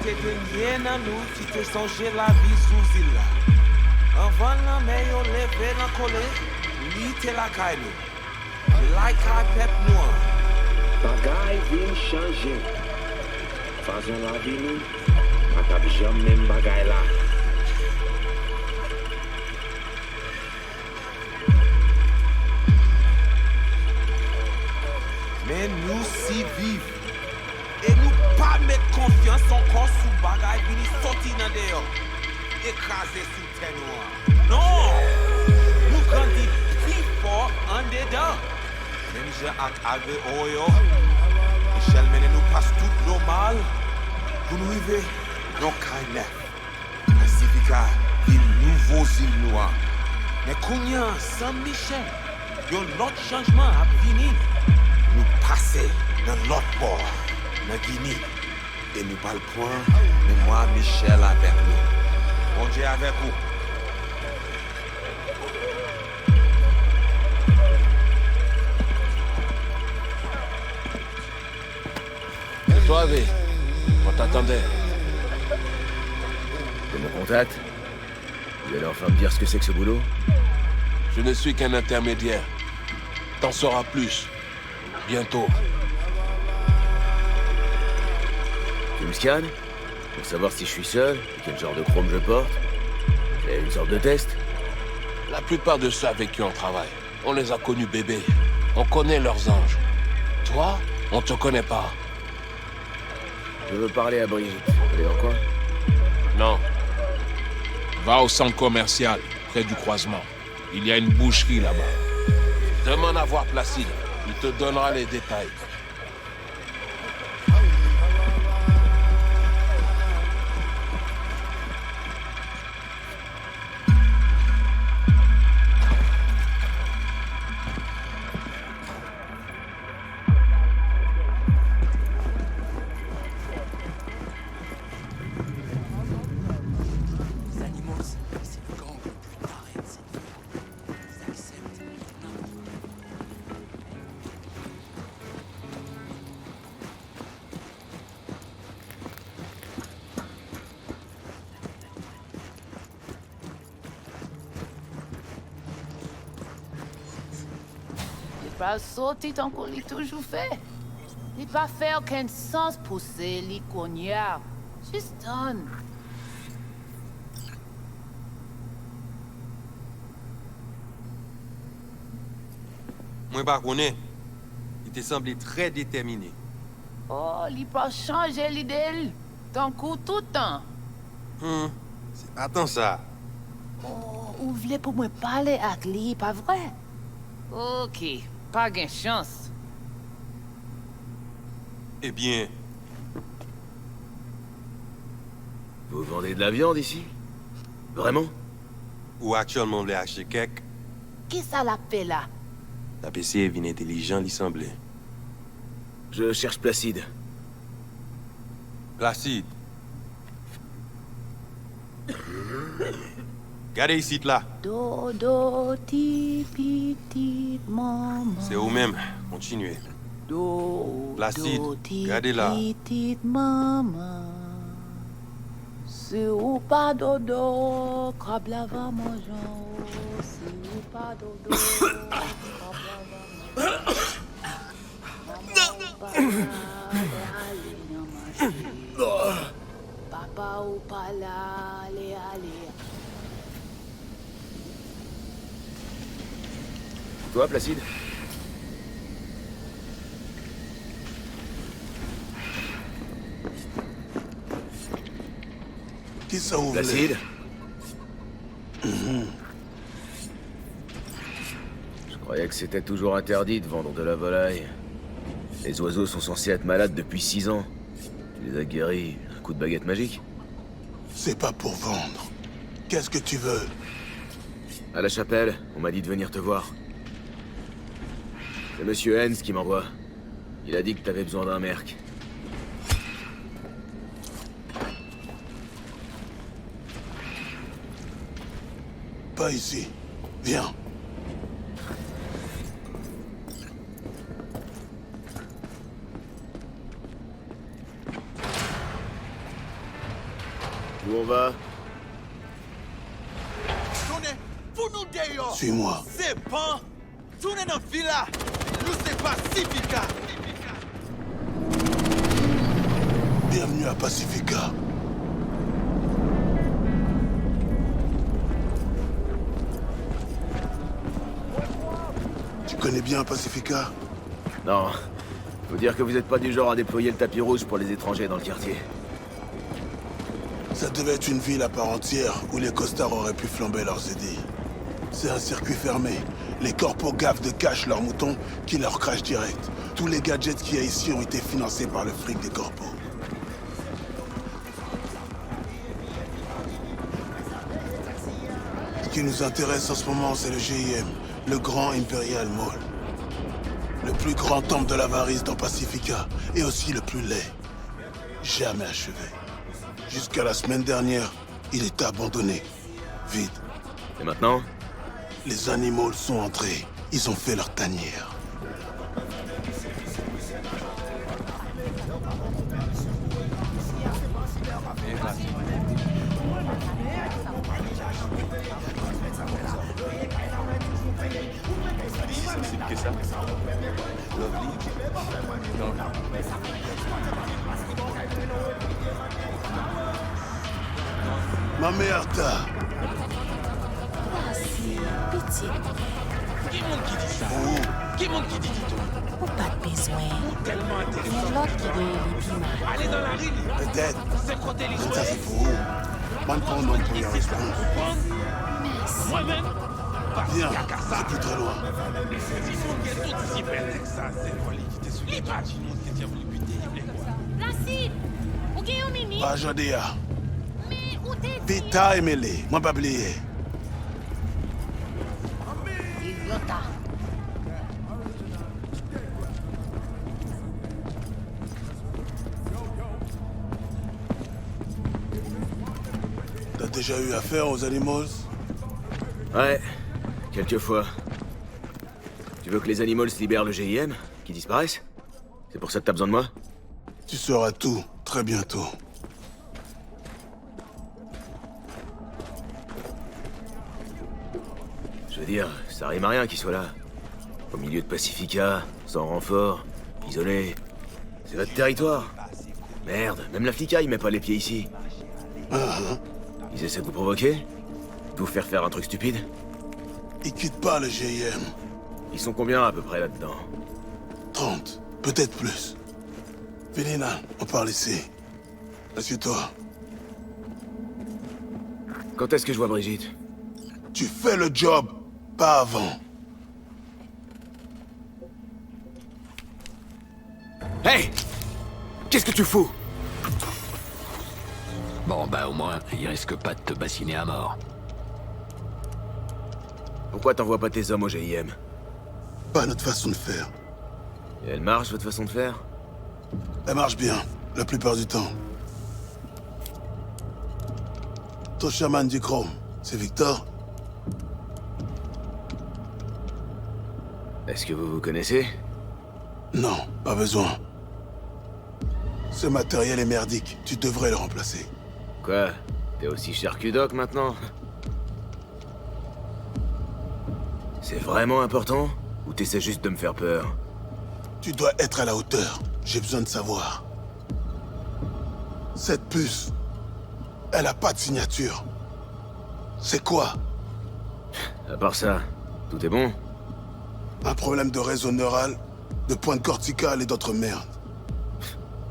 te denye nan nou ki te sonje la vi sou zil la. Anvan nan men yo leve nan kole, li te la kay nou. Like a pep nou an. Bagay vin chanje. Fazon la vi nou, atap jam men bagay la. Men nou si viv. Et nous pas mettre confiance encore sous bagay vini sorti nan deyo. Écraser sous terre noire. Non! Nous grandis plus fort en dedans. Même j'ai avec Oyo. Michel mène nous passe tout normal. Pour nous arriver, non carnet. Pacifica, il nouveau île noir. Mais Kounia, sans Michel, yon l'autre changement a fini. Nous passer dans l'autre bord. Dans Guinée. Et nous pas le point, mais moi, Michel avec nous. Bon Dieu avec vous. C'est toi, V. On t'attendait. De mon contact? Vous allez enfin me dire ce que c'est que ce boulot? Je ne suis qu'un intermédiaire. T'en sauras plus. Bientôt. Tu me scannes? Pour savoir si je suis seul, et quel genre de chrome je porte? C'est une sorte de test? La plupart de ceux avec qui on travaille, on les a connus bébés. On connaît leurs anges. Toi, on te connaît pas. Je veux parler à Brigitte. Elle est dans quoi? Non. Va au centre commercial, près du croisement. Il y a une boucherie là-bas. Demande à voir Placide. Il te donnera les détails. Pas sorti tant qu'on l'a toujours fait. Il va faire aucun sens pousser les cognards. Juste donne. Moi, pas connais. Il te semblait très déterminé. Oh, il pas changer l'idée. Tant coup tout le temps. C'est pas tant ça. Oh, vous voulez pour moi parler avec lui, pas vrai? Ok, pas gain chance. Eh bien, Vous vendez de la viande ici? Vraiment? ou actuellement voulez acheter quelque, Qui ça l'a fait là? la PC est bien intelligent, il semblait. Je cherche Placide. Placide. Regardez ici, là. Dodo, ti, petite maman. C'est vous-même. Continuez. Do, Placide, do, ti, regardez là. petite maman. Si ou pas dodo, crabe la va mangeant. Si ou pas dodo, crabe la va mangeant. Maman ou pas là, allez, non, marcher. Papa ou pas là, allez, allez. Toi, Placide? Qui ça vous Placide? voulez? Je croyais que c'était toujours interdit de vendre de la volaille. Les oiseaux sont censés être malades depuis 6 ans. Tu les as guéris un coup de baguette magique? C'est pas pour vendre. Qu'est-ce que tu veux? À la chapelle, on m'a dit de venir te voir. C'est Monsieur Hens qui m'envoie. Il a dit que t'avais besoin d'un merc. Pas ici. Viens. Où on va? Tournez, pour nous d'ailleurs. Suis-moi. C'est bon. Tournez dans la villa. Nous, c'est Pacifica. Bienvenue à Pacifica. Tu connais bien Pacifica? Non. Faut dire que vous êtes pas du genre à déployer le tapis rouge pour les étrangers dans le quartier. Ça devait être une ville à part entière où les costards auraient pu flamber leurs édits. C'est un circuit fermé. Les corpos gaffent de cash leurs moutons qui leur crachent direct. Tous les gadgets qu'il y a ici ont été financés par le fric des corpos. Ce qui nous intéresse en ce moment, c'est le GIM, le Grand Imperial Mall. Le plus grand temple de l'avarice dans Pacifica, et aussi le plus laid. Jamais achevé. Jusqu'à la semaine dernière, il était abandonné. Vide. Et maintenant? Les animaux sont entrés. Ils ont fait leur tanière. Ma mère, Voici, pitié. Qui monde qui dit ça? Qui monde qui dit tout? Ou pas de besoin. Tellement C'est intéressant. l'autre qui est les plus mal. Allez dans la rue. peut-être. C'est côté les Ça, c'est pour vous. Moi, pour non pour y répondre. Merci. Moi-même. Viens, c'est plus très loin. Si vous êtes tout si belle, ça, c'est le volet qui t'est sous les pattes. Du monde qui tient voulu buter, il est quoi? Placide, ou gen yon mini, Pas Jodéa. mais ou te di, Vita et mêlé. Moi, pas oublier. Idiota. T'as déjà eu affaire aux animaux? Ouais, quelquefois. Tu veux que les animaux libèrent le GIM? Qu'ils disparaissent? C'est pour ça que t'as besoin de moi? Tu sauras tout, très bientôt. Je veux dire, ça rime à rien qu'ils soient là. Au milieu de Pacifica, sans renfort, isolé. C'est votre territoire. Merde, même la flicaille met pas les pieds ici. Ils essaient de vous provoquer? De vous faire un truc stupide? Ils quittent pas le GIM. Ils sont combien à peu près là-dedans? 30, peut-être plus. Vélina, on parle ici. Assieds-toi. Quand est-ce que je vois Brigitte? Tu fais le job, pas avant. Hey! Qu'est-ce que tu fous? Bon, bah au moins, il risque pas de te bassiner à mort. Pourquoi t'envoies pas tes hommes au GIM? Pas notre façon de faire. Et elle marche, votre façon de faire? Elle marche bien, la plupart du temps. Ton chaman du chrome, c'est Victor? Est-ce que vous vous connaissez? Non, pas besoin. Ce matériel est merdique, tu devrais le remplacer. Quoi? T'es aussi cher que Doc maintenant? C'est vraiment important? Ou t'essaies juste de me faire peur? Tu dois être à la hauteur, j'ai besoin de savoir. Cette puce, elle a pas de signature. C'est quoi? À part ça, tout est bon? Un problème de réseau neural, de pointe corticale et d'autres merdes.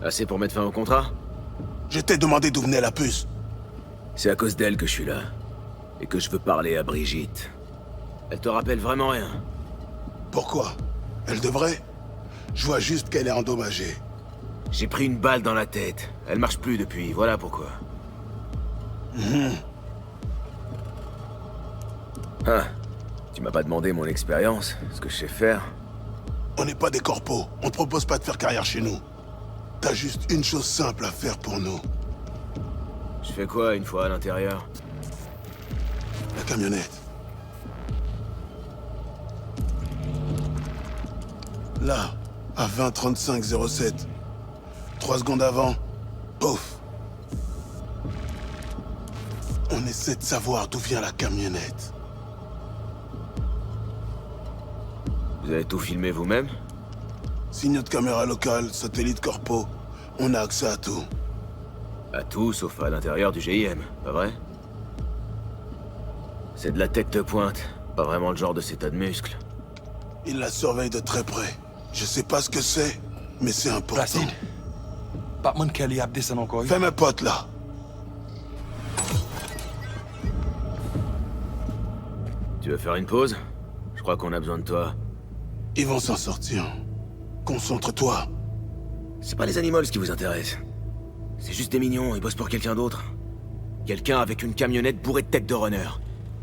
Assez pour mettre fin au contrat? Je t'ai demandé d'où venait la puce. C'est à cause d'elle que je suis là. Et que je veux parler à Brigitte. Elle te rappelle vraiment rien? Pourquoi? Elle devrait? Je vois juste qu'elle est endommagée. J'ai pris une balle dans la tête. Elle marche plus depuis, voilà pourquoi. Ah, tu m'as pas demandé mon expérience, ce que je sais faire. On n'est pas des corpos, on te propose pas de faire carrière chez nous. T'as juste une chose simple à faire pour nous. Je fais quoi une fois à l'intérieur? La camionnette. Là, à 20-35-07. 3 secondes avant, pouf. On essaie de savoir d'où vient la camionnette. Vous avez tout filmé vous-même? Signe de caméra locale, satellite corpo, on a accès à tout. À tout, sauf à l'intérieur du GIM, pas vrai? C'est de la tech de pointe, pas vraiment le genre de cet tas de muscles. Il la surveille de très près. Je sais pas ce que c'est, mais c'est important. Placide. Batman Kelly a descendu encore. Fais mes potes là. Tu veux faire une pause? Je crois qu'on a besoin de toi. Ils vont s'en sortir. Concentre-toi. C'est pas les animals qui vous intéressent. C'est juste des mignons, ils bossent pour quelqu'un d'autre. Quelqu'un avec une camionnette bourrée de tech de runner.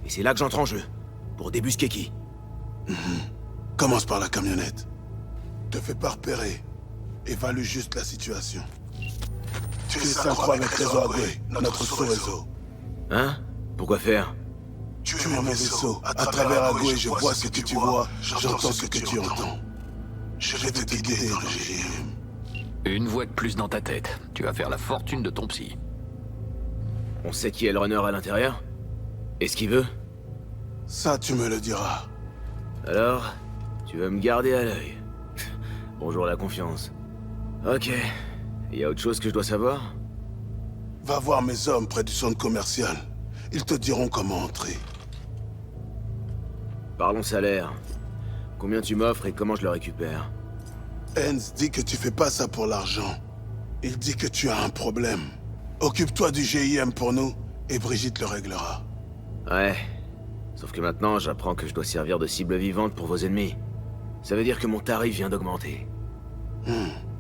Et c'est là que j'entre en jeu. Pour débusquer qui? Commence par la camionnette. Te fais pas repérer. Évalue juste la situation. Tu es synchro avec Réseau Agoué, notre sous-réseau. Hein? Pourquoi faire? Tu es mon vaisseau. À travers Agoué, je vois ce que tu vois, j'entends ce que tu entends. Je vais te guider dans le GIM. Une voix de plus dans ta tête. Tu vas faire la fortune de ton psy. On sait qui est le runner à l'intérieur? Et ce qu'il veut? Ça, tu me le diras. Alors, tu veux me garder à l'œil. Bonjour la confiance. Ok. Y a autre chose que je dois savoir? Va voir mes hommes près du centre commercial. Ils te diront comment entrer. Parlons salaire. Combien tu m'offres et comment je le récupère? Hens dit que tu fais pas ça pour l'argent. Il dit que tu as un problème. Occupe-toi du GIM pour nous, et Brigitte le réglera. Ouais. Sauf que maintenant, j'apprends que je dois servir de cible vivante pour vos ennemis. Ça veut dire que mon tarif vient d'augmenter.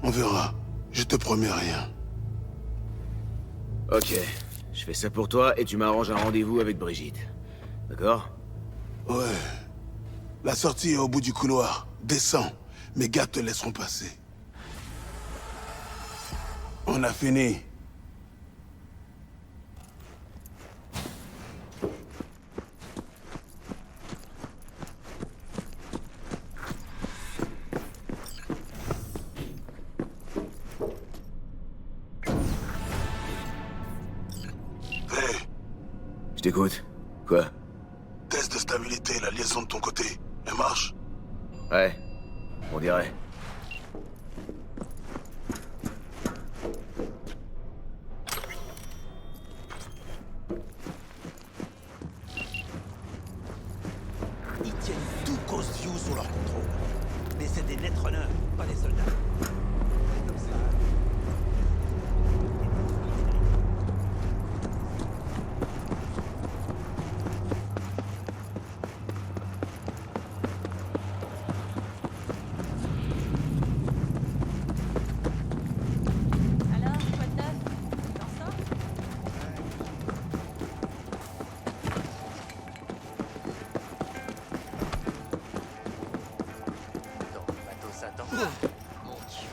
On verra. Je te promets rien. Ok. Je fais ça pour toi et tu m'arranges un rendez-vous avec Brigitte. D'accord? Ouais. La sortie est au bout du couloir. Descends. Mes gars te laisseront passer. On a fini. Je t'écoute. Quoi? Test de stabilité, la liaison de ton côté. Elle marche? Ouais. On dirait. Ils tiennent tout Coast View sous leur contrôle. Mais c'est des netrunners, pas des soldats. C'est comme ça. Alors, quoi de neuf? T'en sors? Ton bateau s'attend. Mon Dieu.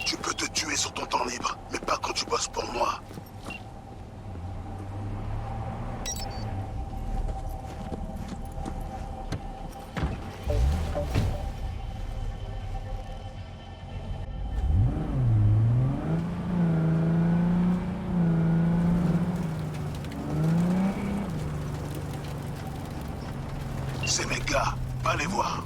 Tu peux te tuer sur ton temps libre, mais pas quand tu bosses pour moi. C'est mes gars, va les voir.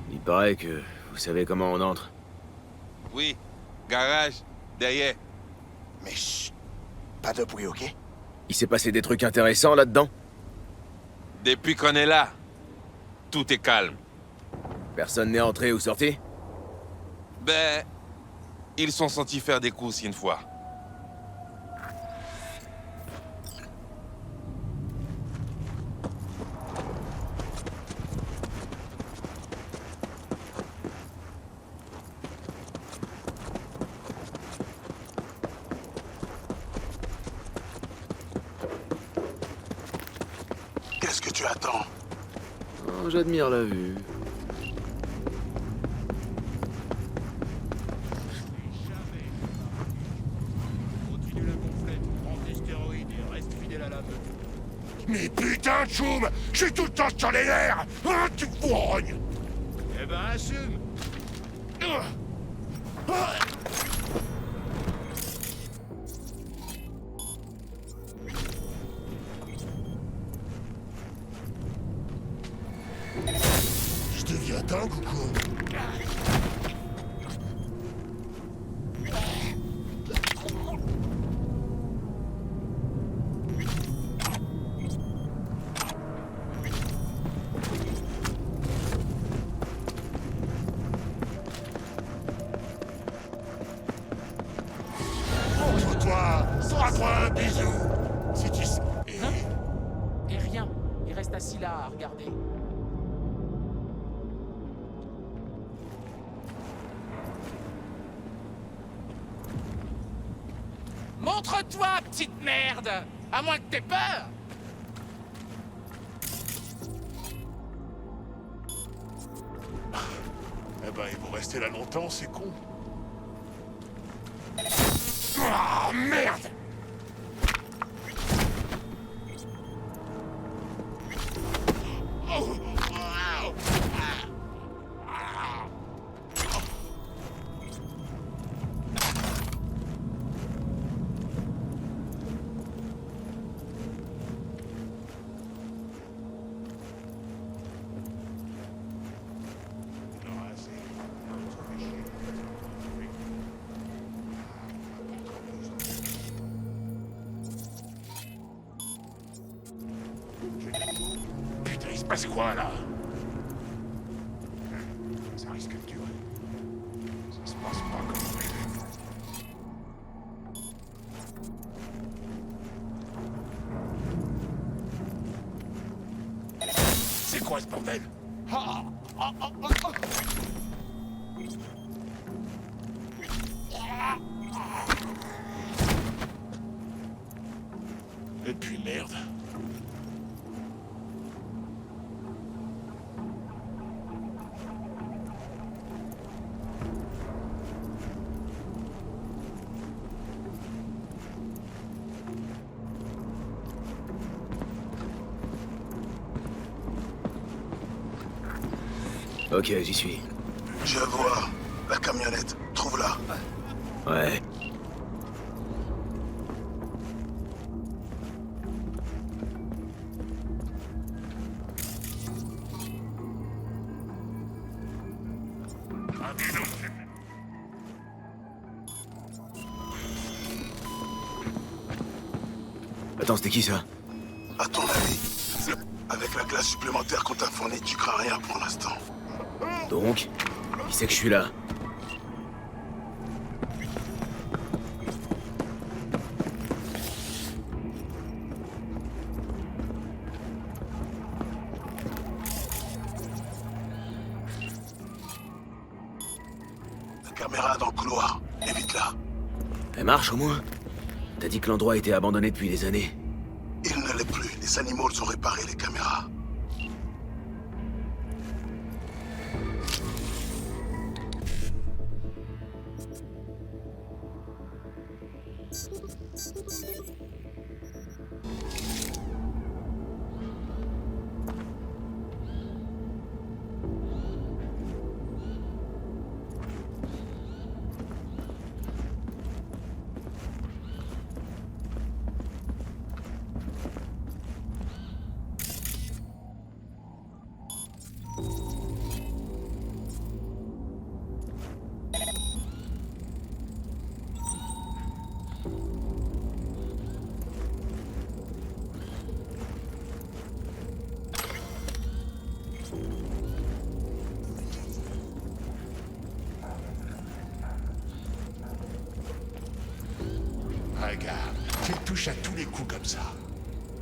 Il paraît que vous savez comment on entre. Oui, garage, derrière. Mais chut, pas de bruit, ok? Il s'est passé des trucs intéressants là-dedans? Depuis qu'on est là, tout est calme. Personne n'est entré ou sorti? Ben, ils sont sentis faire des courses une fois. Qu'est-ce que tu attends? Oh, j'admire la vue. Mais putain, Choum, je suis tout le temps sur les nerfs. Hein, tu fourognes. Eh ben, assume. Je deviens dingue ou quoi? Sors-toi un bisou. Si tu sais. Et rien. Il reste assis là à regarder. Montre-toi, petite merde! À moins que t'aies peur! Eh ben, ils vont rester là longtemps, c'est con. Ah, merde! Putain, il se passe quoi là? Ça risque de durer. Ça se passe pas comme prévu. C'est quoi ce bordel? Et puis merde. Ok, j'y suis. Je vois. La camionnette. Trouve-la. Ouais. Attends, c'était qui ça? À ton avis, avec la glace supplémentaire qu'on t'a fournie, tu crains rien pour l'instant. Donc, qui sait que je suis là? La caméra dans le couloir. Évite-la. Elle marche au moins? T'as dit que l'endroit était abandonné depuis des années. Il ne l'est plus. Les animaux ont réparé les caméras. Regarde, tu le touches à tous les coups comme ça.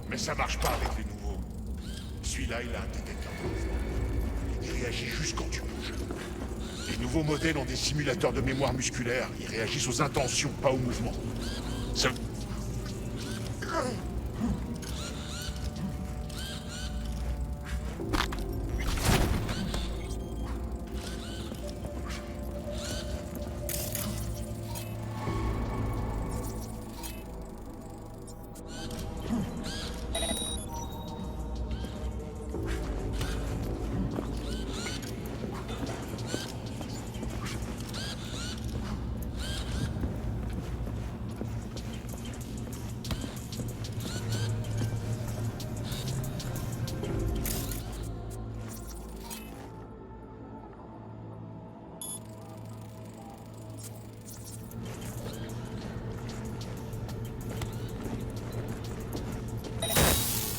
Mais ça marche pas avec les nouveaux. Celui-là, il a un détecteur de mouvement. Il réagit juste quand tu bouges. Les nouveaux modèles ont des simulateurs de mémoire musculaire. Ils réagissent aux intentions, pas aux mouvements. Ça...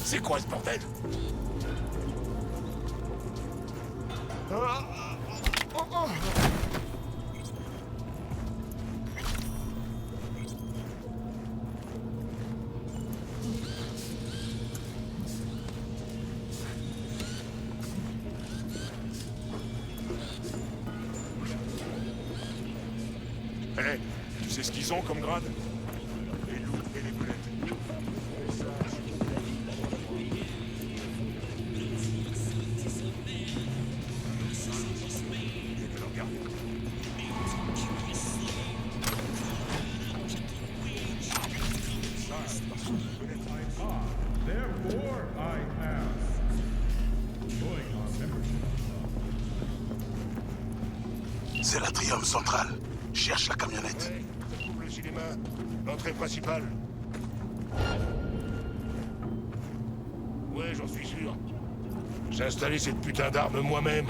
C'est quoi ce bordel? Hé, tu sais ce qu'ils ont comme grade? Les loups et les belettes. C'est l'atrium central. Cherche la camionnette. Ça couvre le cinéma, l'entrée principale. Ouais, j'en suis sûr. J'ai installé cette putain d'arme moi-même.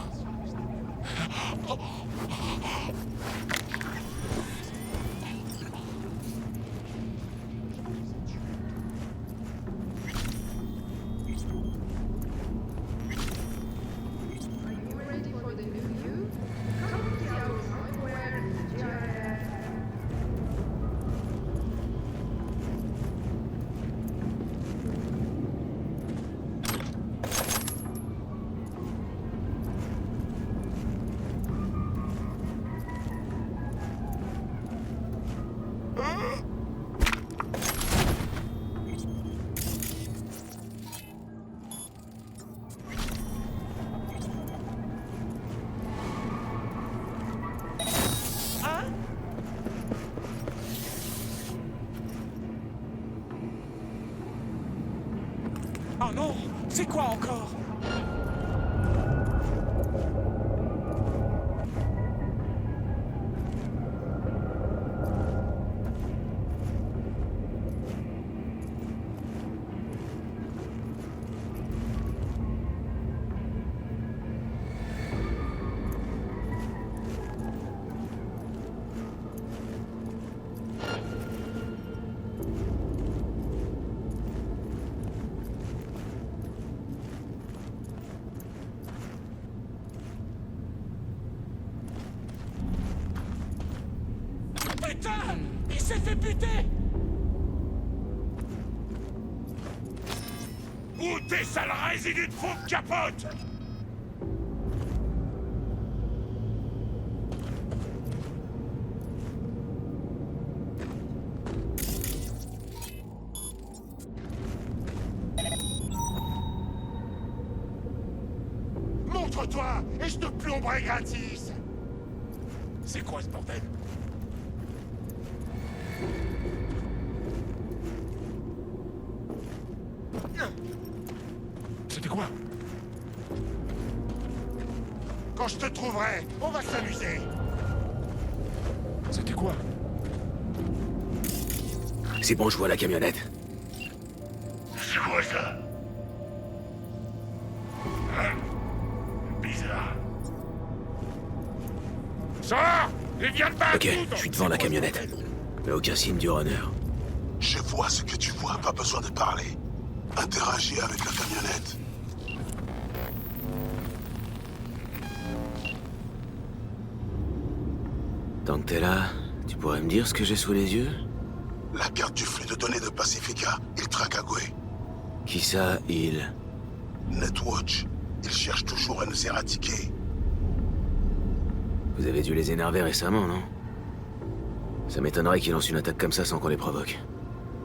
Oh non! C'est quoi encore? Putain! Il s'est fait buter! Où tes sales résidus de faux capote? Montre-toi et je te plomberai gratis! C'est quoi ce bordel? C'était quoi? Quand je te trouverai, on va s'amuser. C'était quoi? C'est bon, je vois la camionnette. C'est quoi ça? Hein? Bizarre. Sors! Et viens de battre! Ok, je suis devant la camionnette. Mais aucun signe du runner. Je vois ce que tu vois, pas besoin de parler. Interagis avec la camionnette. Tant que t'es là, tu pourrais me dire ce que j'ai sous les yeux? La carte du flux de données de Pacifica, il traque Agüe. Qui ça, il? Netwatch, il cherche toujours à nous éradiquer. Vous avez dû les énerver récemment, non? Ça m'étonnerait qu'ils lancent une attaque comme ça sans qu'on les provoque.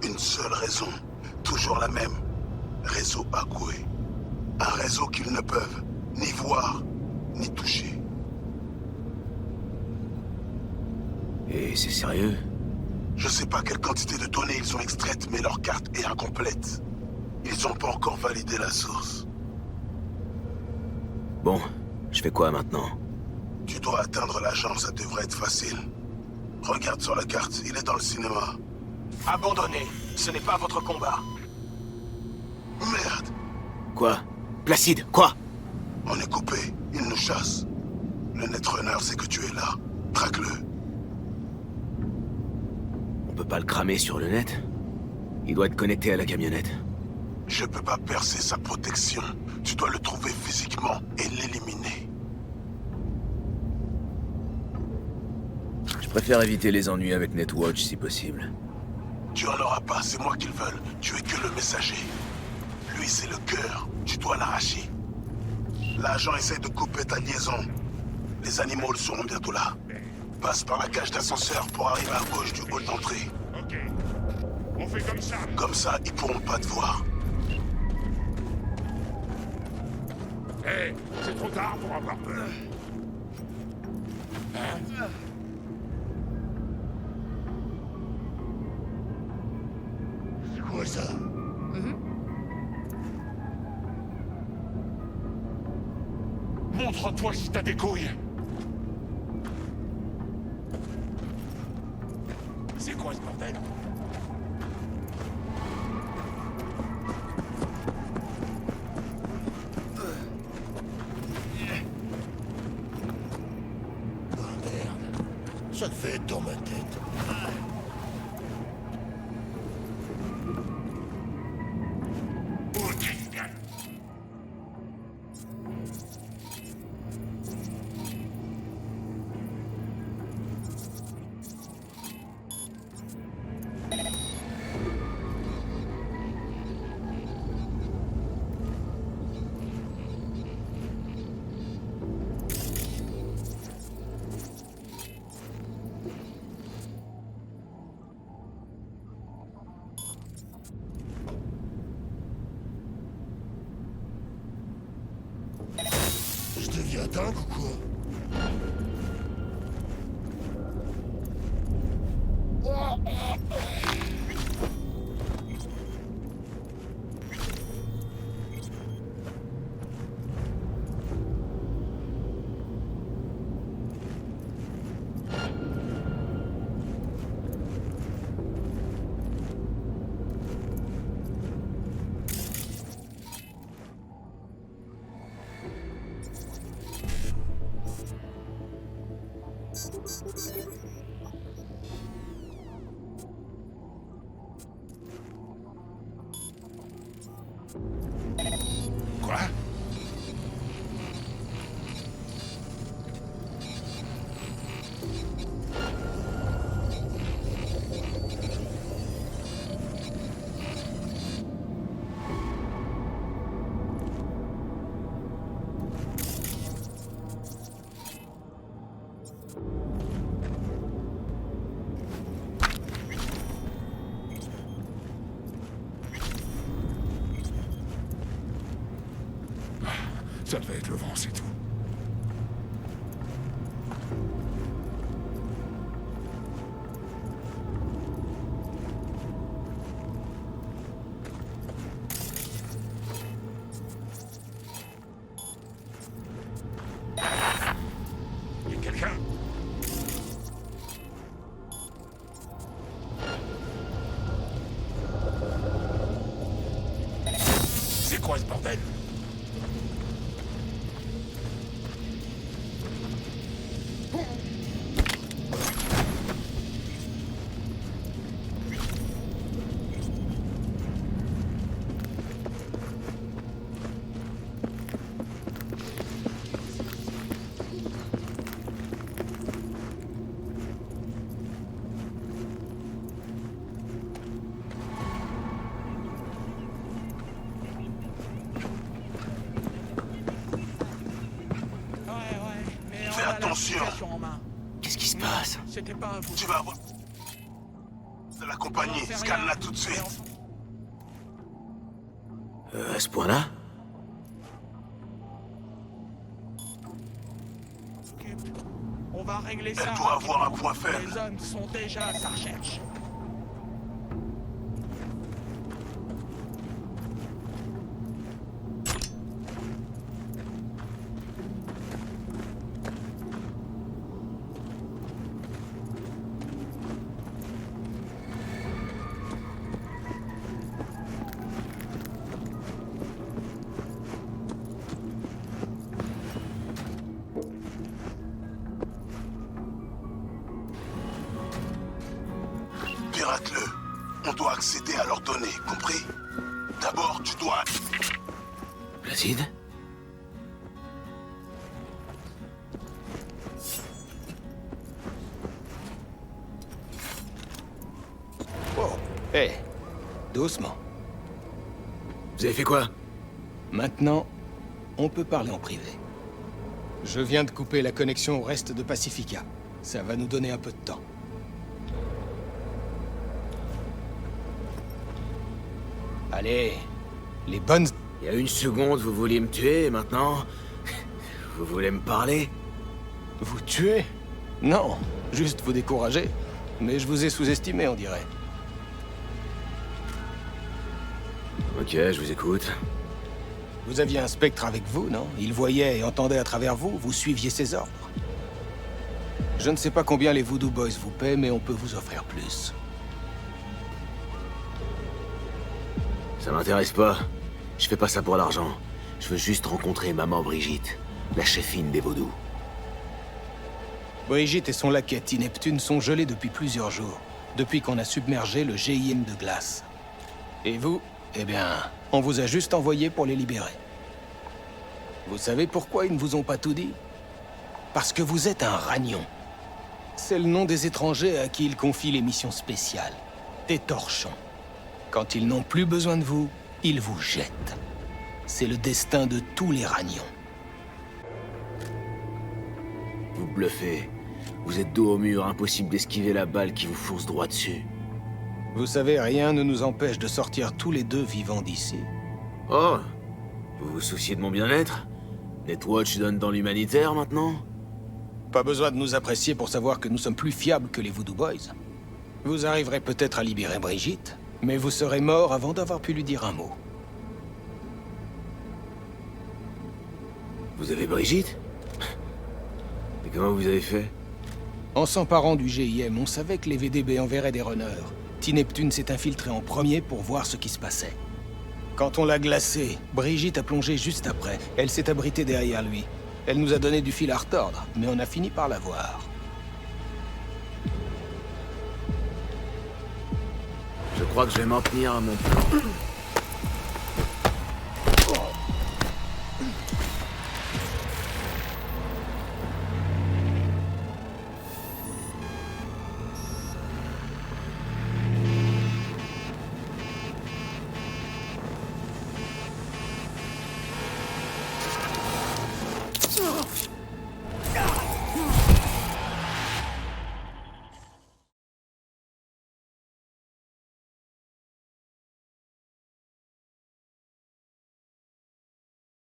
Une seule raison, toujours la même. Réseau Agüe. Un réseau qu'ils ne peuvent ni voir, ni toucher. Et c'est sérieux? Je sais pas quelle quantité de données ils ont extraites, mais leur carte est incomplète. Ils ont pas encore validé la source. Bon, je fais quoi maintenant? Tu dois atteindre l'agence, ça devrait être facile. Regarde sur la carte, il est dans le cinéma. Abandonnez, ce n'est pas votre combat. Merde! Quoi? Placide, quoi? On est coupé, il nous chasse. Le Netrunner sait que tu es là. Traque-le. On peut pas le cramer sur le net? Il doit être connecté à la camionnette. Je peux pas percer sa protection. Tu dois le trouver physiquement et l'éliminer. Je préfère éviter les ennuis avec Netwatch si possible. Tu en auras pas, c'est moi qu'ils veulent. Tu es que le messager. Lui, c'est le cœur. Tu dois l'arracher. L'agent essaie de couper ta liaison. Les animaux seront bientôt là. Passe par la cage d'ascenseur pour arriver à gauche du hall d'entrée. Ok. On fait comme ça. Comme ça, ils pourront pas te voir. Hé, c'est trop tard pour avoir peur. Hein? C'est quoi ça? Montre-toi si t'as des couilles. C'est quoi ce bordel? Oh merde, ça devait être dans ma tête. Je deviens dingue ou quoi? Quoi? Ça devait être le vent, c'est tout. Il y a quelqu'un? C'est quoi ce bordel? Fais attention. Qu'est-ce qui se passe? Tu vas avoir... de la compagnie. Scanne-la tout de suite. À ce point-là? On va régler ça. Elle doit avoir un point faible. Les hommes sont déjà à sa recherche. Pirate-le. On doit accéder à leurs données, compris? D'abord, tu dois... Placide? Oh, hé, doucement. Vous avez fait quoi? Maintenant, on peut parler en privé. Je viens de couper la connexion au reste de Pacifica. Ça va nous donner un peu de temps. Allez, les bonnes... Il y a une seconde, vous vouliez me tuer, et maintenant... vous voulez me parler? Vous tuer? Non, juste vous décourager. Mais je vous ai sous-estimé, on dirait. Ok, je vous écoute. Vous aviez un spectre avec vous, non? Il voyait et entendait à travers vous, vous suiviez ses ordres. Je ne sais pas combien les Voodoo Boys vous paient, mais on peut vous offrir plus. Ça m'intéresse pas. Je fais pas ça pour l'argent. Je veux juste rencontrer Maman Brigitte, la chefine des vaudous. Brigitte et son laquais Neptune sont gelés depuis plusieurs jours, depuis qu'on a submergé le GIM de glace. Et vous, eh bien, on vous a juste envoyé pour les libérer. Vous savez pourquoi ils ne vous ont pas tout dit? Parce que vous êtes un ragnon. C'est le nom des étrangers à qui ils confient les missions spéciales. Des torchons. Quand ils n'ont plus besoin de vous, ils vous jettent. C'est le destin de tous les ragnons. Vous bluffez. Vous êtes dos au mur, impossible d'esquiver la balle qui vous fonce droit dessus. Vous savez, rien ne nous empêche de sortir tous les deux vivants d'ici. Oh, vous vous souciez de mon bien-être? Netwatch donne dans l'humanitaire maintenant? Pas besoin de nous apprécier pour savoir que nous sommes plus fiables que les Voodoo Boys. Vous arriverez peut-être à libérer Brigitte, mais vous serez mort avant d'avoir pu lui dire un mot. Vous avez Brigitte? Et comment vous avez fait? En s'emparant du GIM, on savait que les VDB enverraient des runners. Neptune s'est infiltré en premier pour voir ce qui se passait. Quand on l'a glacé, Brigitte a plongé juste après. Elle s'est abritée derrière lui. Elle nous a donné du fil à retordre, mais on a fini par la voir. Je crois que je vais m'en tenir à mon plan.